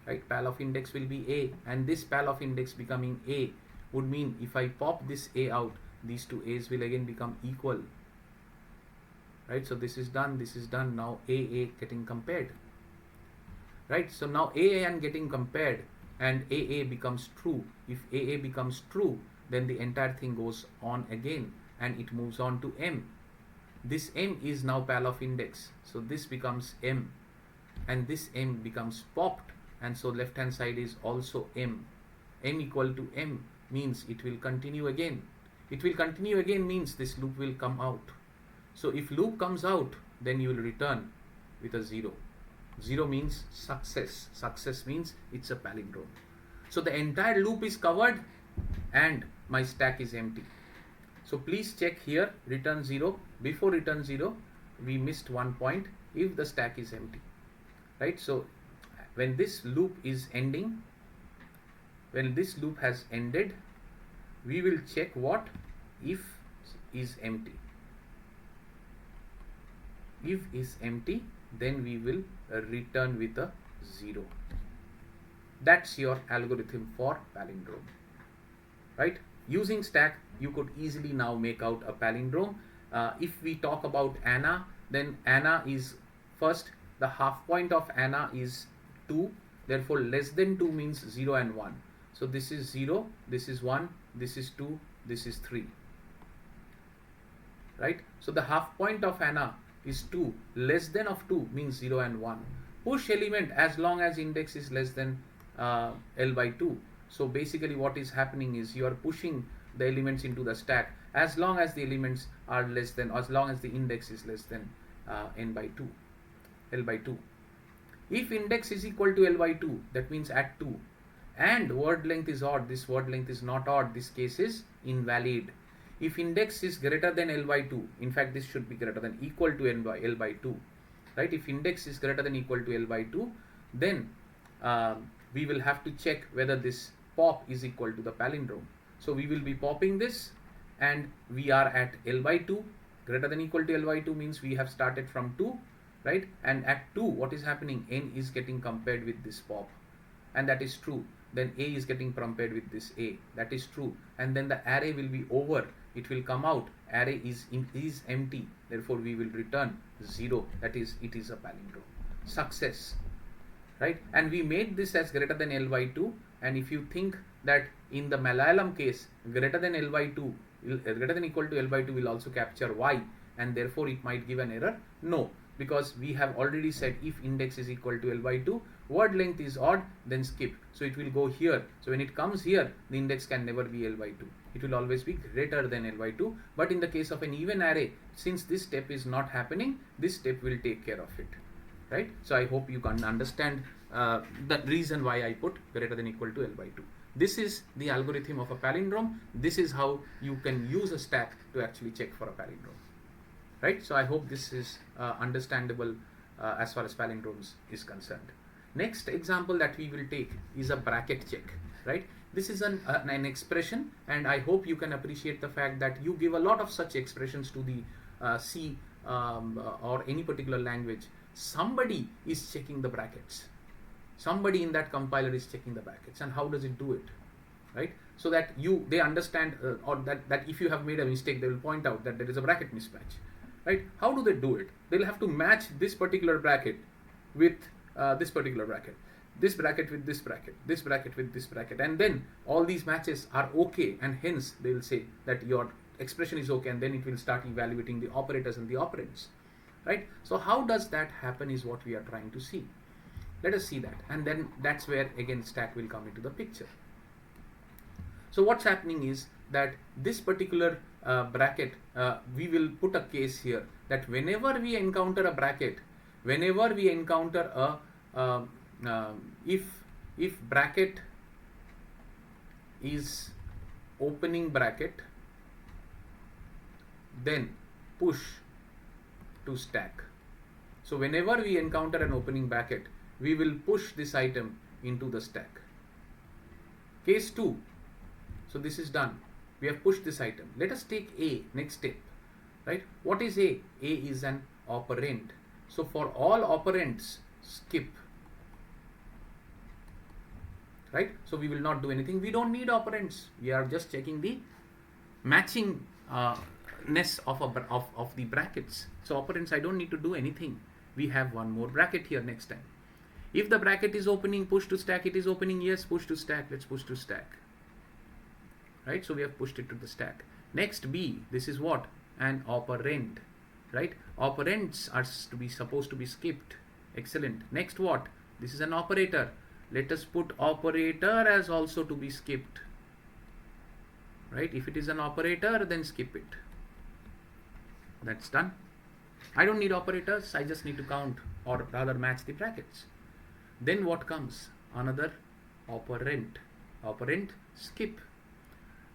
right? Pal of index will be A, and this pal of index becoming A would mean if I pop this A out, these two A's will again become equal, right? So this is done, this is done. Now AA getting compared, right? So now AA and getting compared, and AA becomes true. If AA becomes true, then the entire thing goes on again and it moves on to M. This M is now pal of index, so this becomes M, and this M becomes popped, and so left hand side is also M. M equal to M means it will continue again. It will continue again means this loop will come out. So if loop comes out, then you will return with a 0. 0 means success. Success means it's a palindrome. So the entire loop is covered and my stack is empty. So please check here, return 0. Before return 0, we missed one point, if the stack is empty, right? So when this loop is ending, when this loop has ended, we will check what? If is empty. If is empty, then we will return with a 0. That's your algorithm for palindrome, right? Using stack, you could easily now make out a palindrome. If we talk about ANA, then ANA is first, the half point of ANA is 2. Therefore, less than 2 means 0 and 1. So this is 0, this is 1, this is 2, this is 3. Right? So the half point of ANA is 2. Less than of 2 means 0 and 1. Push element as long as index is less than L/2. So basically what is happening is you are pushing the elements into the stack as long as the elements are less than, as long as the index is less than L/2. If index is equal to L/2, that means at 2, and word length is odd, this word length is not odd, this case is invalid. If index is greater than L/2, in fact this should be greater than equal to L/2, right? If index is greater than equal to L/2, then we will have to check whether this pop is equal to the palindrome. So we will be popping this, and we are at L/2. Greater than equal to L/2 means we have started from 2, right? And at 2, what is happening? N is getting compared with this pop, and that is true. Then A is getting compared with this A, that is true. And then the array will be over, it will come out, array is empty, therefore we will return 0, that is, it is a palindrome. Success, right? And we made this as greater than L/2, and if you think that in the Malayalam case, greater than L/2, greater than equal to L/2 will also capture Y, and therefore it might give an error? No, because we have already said if index is equal to L by 2, word length is odd, then skip. So it will go here. So when it comes here, the index can never be L by 2. It will always be greater than L by 2. But in the case of an even array, since this step is not happening, this step will take care of it. Right? So I hope you can understand the reason why I put greater than equal to L by 2. This is the algorithm of a palindrome. This is how you can use a stack to actually check for a palindrome. Right? So I hope this is understandable as far as palindromes is concerned. Next example that we will take is a bracket check. Right? This is an expression, and I hope you can appreciate the fact that you give a lot of such expressions to the C or any particular language. Somebody is checking the brackets. Somebody in that compiler is checking the brackets. And how does it do it? Right? So that they understand or that if you have made a mistake, they will point out that there is a bracket mismatch. Right? How do they do it? They'll have to match this particular bracket with this particular bracket. This bracket with this bracket, this bracket with this bracket, and then all these matches are okay, and hence they will say that your expression is okay, and then it will start evaluating the operators and the operands. Right? So how does that happen is what we are trying to see. Let us see that, and then that's where again stack will come into the picture. So what's happening is that this particular bracket, we will put a case here that whenever we encounter a bracket, whenever we encounter a if bracket is opening bracket, then push to stack. So whenever we encounter an opening bracket, we will push this item into the stack. Case 2. So this is done. We have pushed this item. Let us take A, next step. Right? What is A? A is an operand. So for all operands, skip. Right? So we will not do anything. We don't need operands. We are just checking the matching ness of the brackets. So operands, I don't need to do anything. We have one more bracket here next time. If the bracket is opening, push to stack. It is opening, yes, push to stack. Let's push to stack. Right? So we have pushed it to the stack. Next B, this is what? An operand. Right? Operands are supposed to be skipped. Excellent. Next what? This is an operator. Let us put operator as also to be skipped. Right? If it is an operator, then skip it. That's done. I don't need operators. I just need to count or rather match the brackets. Then what comes? Another operand. Operand, skip.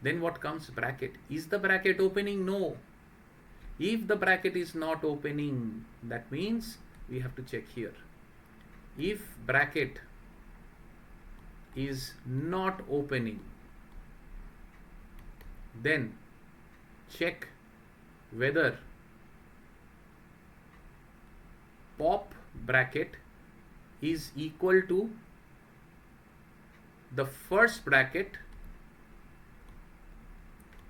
Then what comes? Bracket. Is the bracket opening? No. If the bracket is not opening, that means we have to check here. If bracket is not opening, then check whether pop bracket is equal to the first bracket.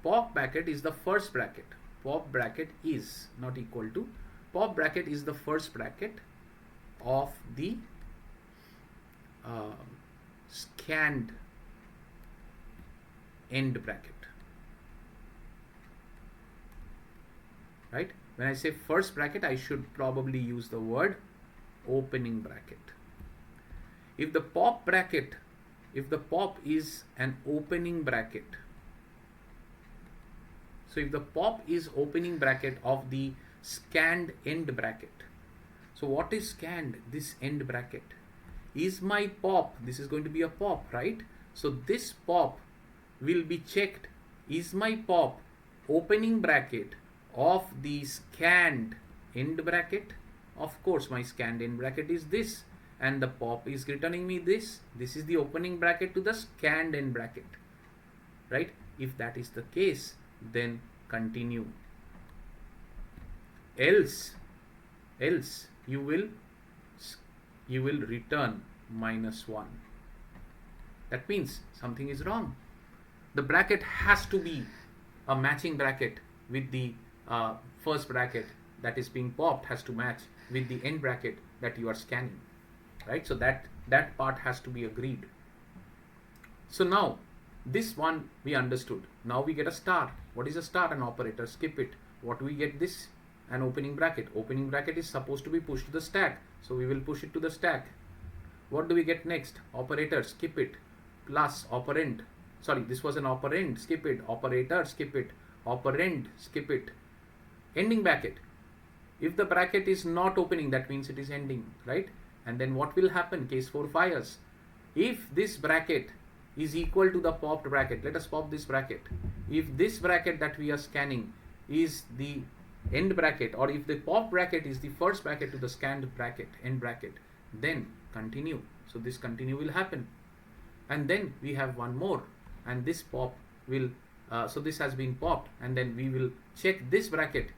Pop bracket is the first bracket. Pop bracket is not equal to. Pop bracket is the first bracket of the scanned end bracket. Right? When I say first bracket, I should probably use the word opening bracket. If the pop bracket, if the pop is an opening bracket, so if the pop is opening bracket of the scanned end bracket, so what is scanned? This end bracket. Is my pop, this is going to be a pop, right? So this pop will be checked. Is my pop opening bracket of the scanned end bracket? Of course, my scanned end bracket is this, and the pop is returning me this. This is the opening bracket to the scanned end bracket, right? If that is the case, then continue. Else you will return -1. That means something is wrong. The bracket has to be a matching bracket with the first bracket that is being popped, has to match with the end bracket that you are scanning, right? So that part has to be agreed. So now this one we understood. Now we get a star. What is a star? An operator. Skip it. What do we get? This an opening bracket. Opening bracket is supposed to be pushed to the stack, so we will push it to the stack. What do we get next? Operator, skip it, plus operand. Sorry, this was an operand, skip it. Operator, skip it. Operand, skip it. Ending bracket. If the bracket is not opening, that means it is ending, right? And then what will happen? Case 4 fires. If this bracket is equal to the popped bracket, let us pop this bracket. If this bracket that we are scanning is the end bracket, or if the pop bracket is the first bracket to the scanned bracket, end bracket, then continue. So this continue will happen. And then we have one more, and this pop will, so this has been popped, and then we will check this bracket.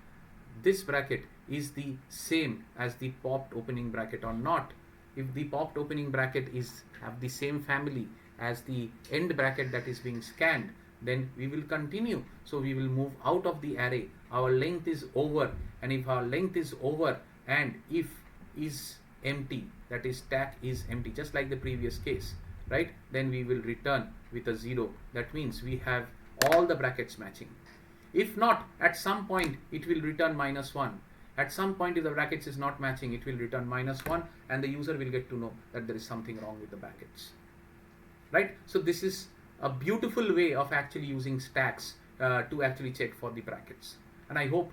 This bracket is the same as the popped opening bracket or not. If the popped opening bracket is have the same family as the end bracket that is being scanned, then we will continue. So we will move out of the array. Our length is over, and if our length is over and if is empty, that is stack is empty, just like the previous case, right? Then we will return with a 0. That means we have all the brackets matching. If not, at some point it will return -1. At some point, if the brackets is not matching, it will return -1, and the user will get to know that there is something wrong with the brackets, right? So this is a beautiful way of actually using stacks to actually check for the brackets. And I hope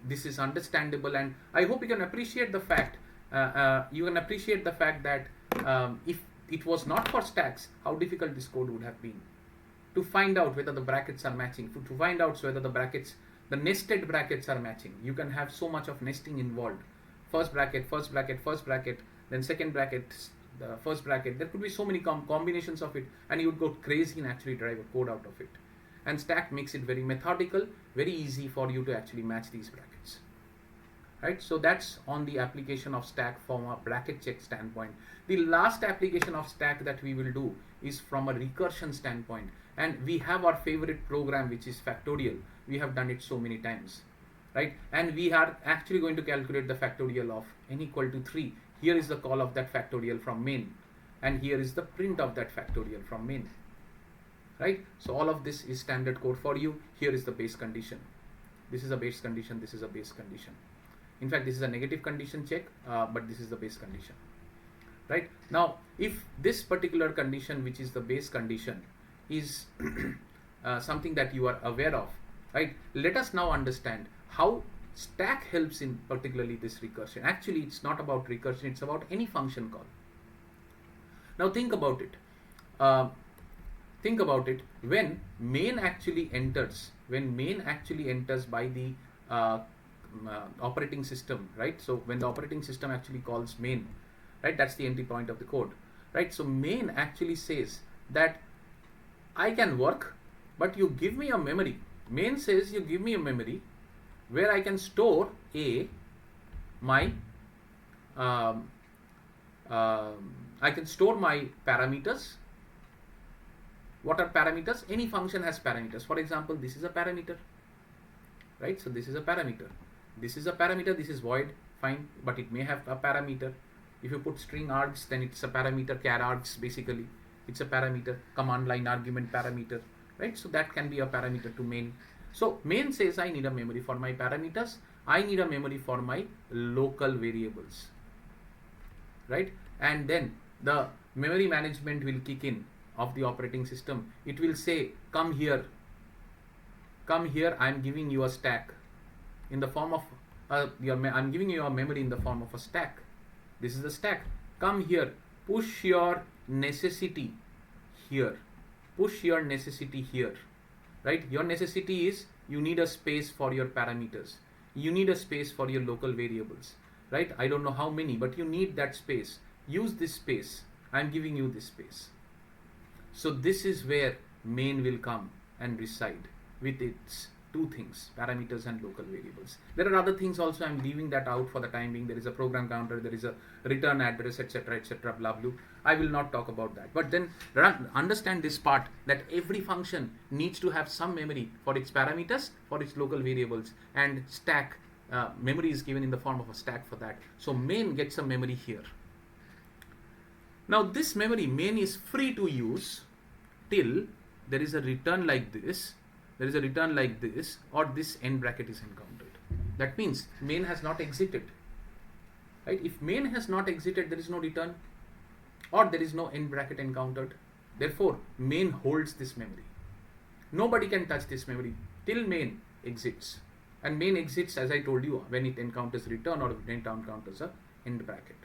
this is understandable, and I hope you can appreciate the fact that if it was not for stacks, how difficult this code would have been to find out whether the brackets are matching, to find out whether the brackets, the nested brackets are matching. You can have so much of nesting involved. First bracket, first bracket, first bracket, then second bracket, the first bracket. There could be so many combinations of it, and you would go crazy and actually drive a code out of it. And stack makes it very methodical, very easy for you to actually match these brackets. Right? So that's on the application of stack from a bracket check standpoint. The last application of stack that we will do is from a recursion standpoint. And we have our favorite program, which is factorial. We have done it so many times, right? And we are actually going to calculate the factorial of n equal to 3. Here is the call of that factorial from main, and here is the print of that factorial from main, right? So all of this is standard code for you. Here is the base condition. This is a base condition. This is a base condition. In fact, this is a negative condition check, but this is the base condition, right? Now, if this particular condition, which is the base condition, is something that you are aware of, right? Let us now understand how stack helps in particularly this recursion. Actually, it's not about recursion, it's about any function call. Now think about it. When main actually enters by the operating system, right? So when the operating system actually calls main, right? That's the entry point of the code, right? So main actually says that I can work, but you give me a memory. Main says you give me a memory where I can store my I can store my parameters. What are parameters? Any function has parameters. For example, this is a parameter, right? So this is a parameter. This is a parameter. This is void, fine, but it may have a parameter. If you put string args, then it's a parameter. Char args, basically, it's a parameter. Command line argument parameter, right? So that can be a parameter to main. So main says I need a memory for my parameters. I need a memory for my local variables, right? And then the memory management will kick in of the operating system. It will say, come here, I'm giving you a stack in the form of I'm giving you a memory in the form of a stack. This is the stack. Come here, push your necessity here, push your necessity here, right? Your necessity is you need a space for your parameters, you need a space for your local variables, right? I don't know how many, but you need that space. Use this space. I'm giving you this space. So this is where main will come and reside with its two things, parameters and local variables. There are other things also, I'm leaving that out for the time being. There is a program counter, there is a return address, etc., blah, blah. I will not talk about that. But then understand this part, that every function needs to have some memory for its parameters, for its local variables, and stack memory is given in the form of a stack for that. So main gets a memory here. Now this memory, main, is free to use till there is a return like this, or this end bracket is encountered. That means main has not exited, right? If main has not exited, there is no return or there is no end bracket encountered. Therefore, main holds this memory. Nobody can touch this memory till main exits. And main exits, as I told you, when it encounters return or when it encounters a end bracket.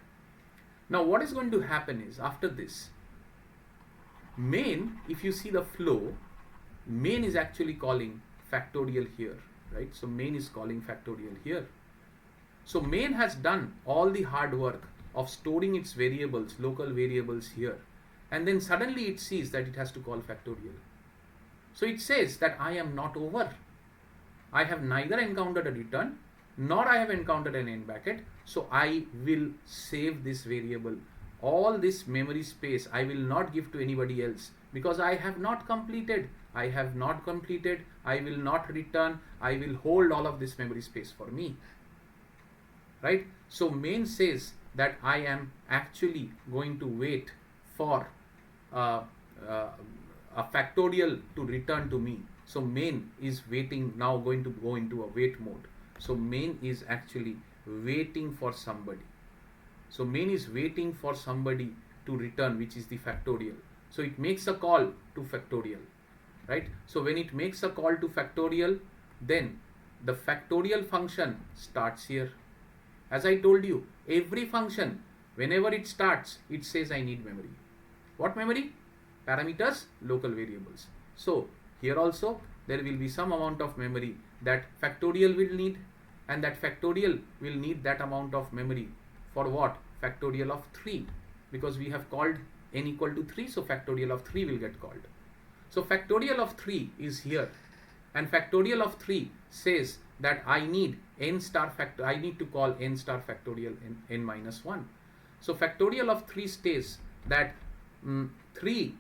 Now what is going to happen is, after this, main, if you see the flow, main is actually calling factorial here, right? So main is calling factorial here. So main has done all the hard work of storing its variables, local variables here, and then suddenly it sees that it has to call factorial. So it says that I am not over. I have neither encountered a return nor I have encountered an end bracket, so I will save this variable. All this memory space I will not give to anybody else because I have not completed. I have not completed. I will not return. I will hold all of this memory space for me. Right? So main says that I am actually going to wait for a factorial to return to me. So main is waiting, now going to go into a wait mode. So main is actually waiting for somebody. So main is waiting for somebody to return, which is the factorial. So it makes a call to factorial, right? So when it makes a call to factorial, then the factorial function starts here. As I told you, every function, whenever it starts, it says I need memory. What memory? Parameters, local variables. So here also there will be some amount of memory that factorial will need, and that factorial will need that amount of memory for what? Factorial of 3, because we have called n equal to 3, so factorial of 3 will get called. So factorial of 3 is here, and factorial of 3 says that I need n star factor, I need to call n star factorial n minus 1. So factorial of 3 states that 3,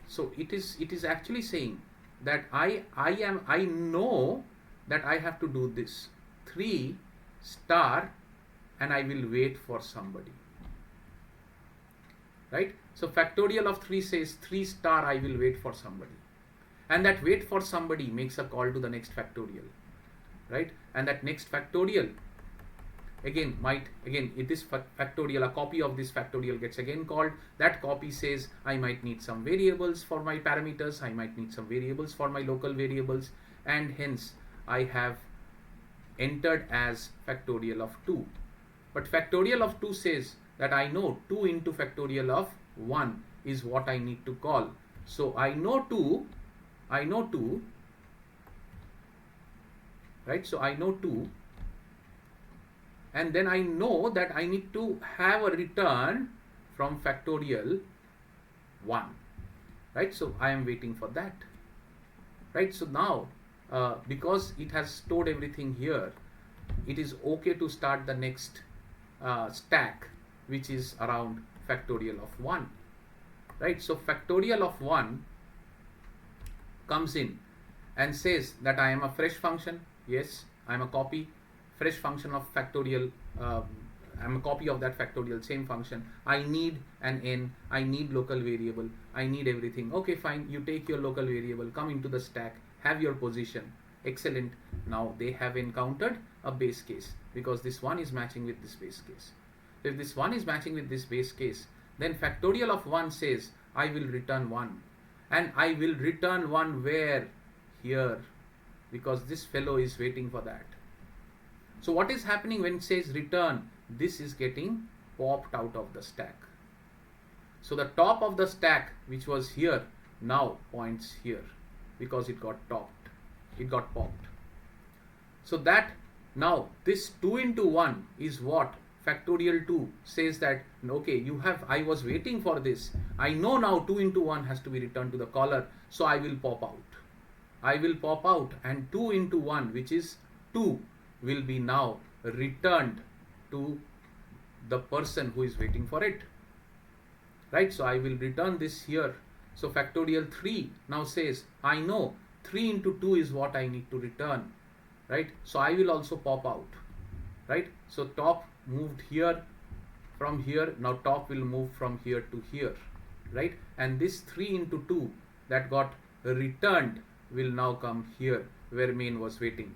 so it is actually saying that I know that I have to do this 3 star and I will wait for somebody, right? So factorial of 3 says 3 star I will wait for somebody, and that wait for somebody makes a call to the next factorial, right? And that next factorial again it is factorial, a copy of this factorial gets again called. That copy says I might need some variables for my parameters, I might need some variables for my local variables, and hence I have entered as factorial of 2. But factorial of 2 says that I know 2 into factorial of 1 is what I need to call. So I know 2, right? So I know 2, and then I know that I need to have a return from factorial 1, right? So I am waiting for that, right? So now because it has stored everything here, it is okay to start the next stack, which is around factorial of 1, right? So factorial of 1 comes in and says that I am a fresh function. Yes, I am a copy, fresh function of factorial. I'm a copy of that factorial, same function. I need an n, I need local variable, I need everything. Okay, fine, you take your local variable, come into the stack, have your position. Excellent. Now they have encountered a base case because this one is matching with this base case. So if this one is matching with this base case, then factorial of 1 says I will return 1, and I will return 1 where? Here, because this fellow is waiting for that. So what is happening when it says return? This is getting popped out of the stack. So the top of the stack, which was here, now points here because it got topped. It got popped. So that now this 2 into 1 is what? Factorial 2 says that okay, you have, I was waiting for this. I know now 2 into 1 has to be returned to the caller, so I will pop out. I will pop out, and 2 into 1, which is 2, will be now returned to the person who is waiting for it, right? So I will return this here. So factorial 3 now says I know 3 into 2 is what I need to return, right? So I will also pop out, right? So top moved here from here, now top will move from here to here, right? And this 3 into 2 that got returned will now come here where main was waiting.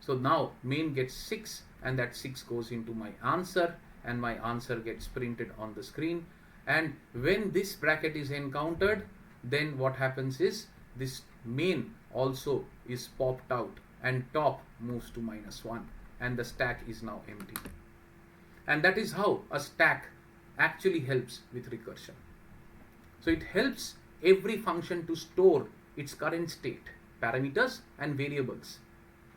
So now main gets 6 and that 6 goes into my answer and my answer gets printed on the screen. And when this bracket is encountered, then what happens is this main also is popped out and top moves to -1 and the stack is now empty. And that is how a stack actually helps with recursion. So it helps every function to store its current state, parameters and variables.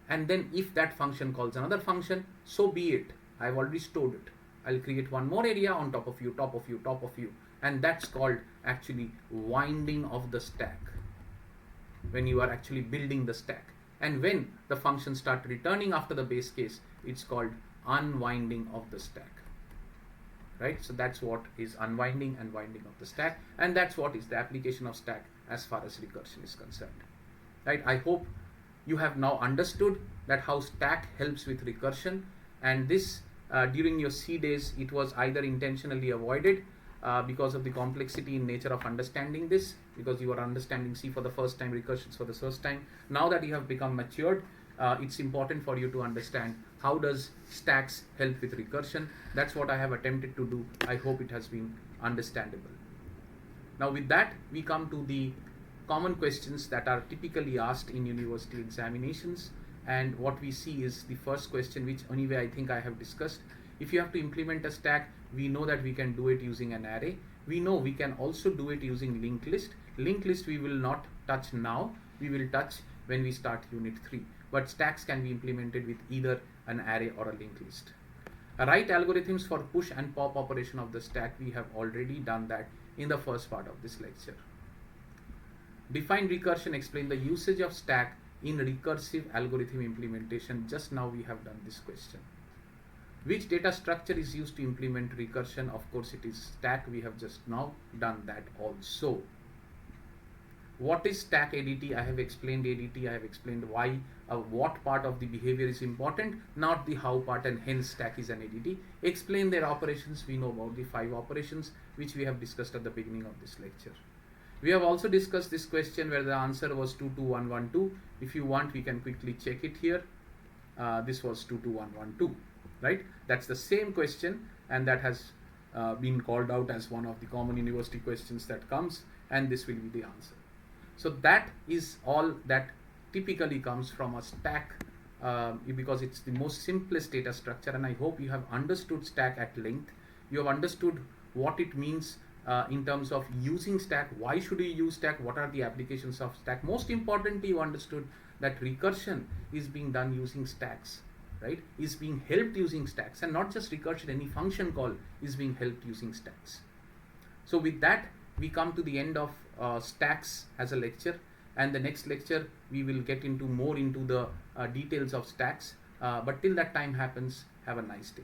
And then if that function calls another function, so be it. I've already stored it. I'll create one more area on top of you, top of you, top of you. And that's called actually winding of the stack. When you are actually building the stack. And when the functions start returning after the base case, it's called unwinding of the stack. Right? So that's what is unwinding and winding of the stack. And that's what is the application of stack as far as recursion is concerned. Right? I hope you have now understood that how stack helps with recursion, and this during your C days it was either intentionally avoided because of the complexity in nature of understanding this, because you are understanding C for the first time, recursions for the first time. Now that you have become matured, it's important for you to understand how does stacks help with recursion. That's what I have attempted to do. I hope it has been understandable. Now with that, we come to the common questions that are typically asked in university examinations, and what we see is the first question, which anyway I think I have discussed. If you have to implement a stack, we know that we can do it using an array. We know we can also do it using linked list. Linked list we will not touch now, we will touch when we start unit 3. But stacks can be implemented with either an array or a linked list. Write algorithms for push and pop operation of the stack. We have already done that in the first part of this lecture. Define recursion, explain the usage of stack in recursive algorithm implementation. Just now we have done this question. Which data structure is used to implement recursion? Of course it is stack. We have just now done that also. What is stack ADT? I have explained ADT. I have explained why, what part of the behavior is important, not the how part, and hence stack is an ADT. Explain their operations. We know about the 5 operations which we have discussed at the beginning of this lecture. We have also discussed this question where the answer was 22112. If you want, we can quickly check it here. This was 22112, right? That's the same question, and that has been called out as one of the common university questions that comes, and this will be the answer. So that is all that typically comes from a stack because it's the most simplest data structure, and I hope you have understood stack at length. You have understood what it means in terms of using stack. Why should you use stack? What are the applications of stack? Most importantly, you understood that recursion is being done using stacks, right? Is being helped using stacks, and not just recursion, any function call is being helped using stacks. So with that, we come to the end of stacks as a lecture, and the next lecture we will get into more into the details of stacks. But till that time happens, have a nice day.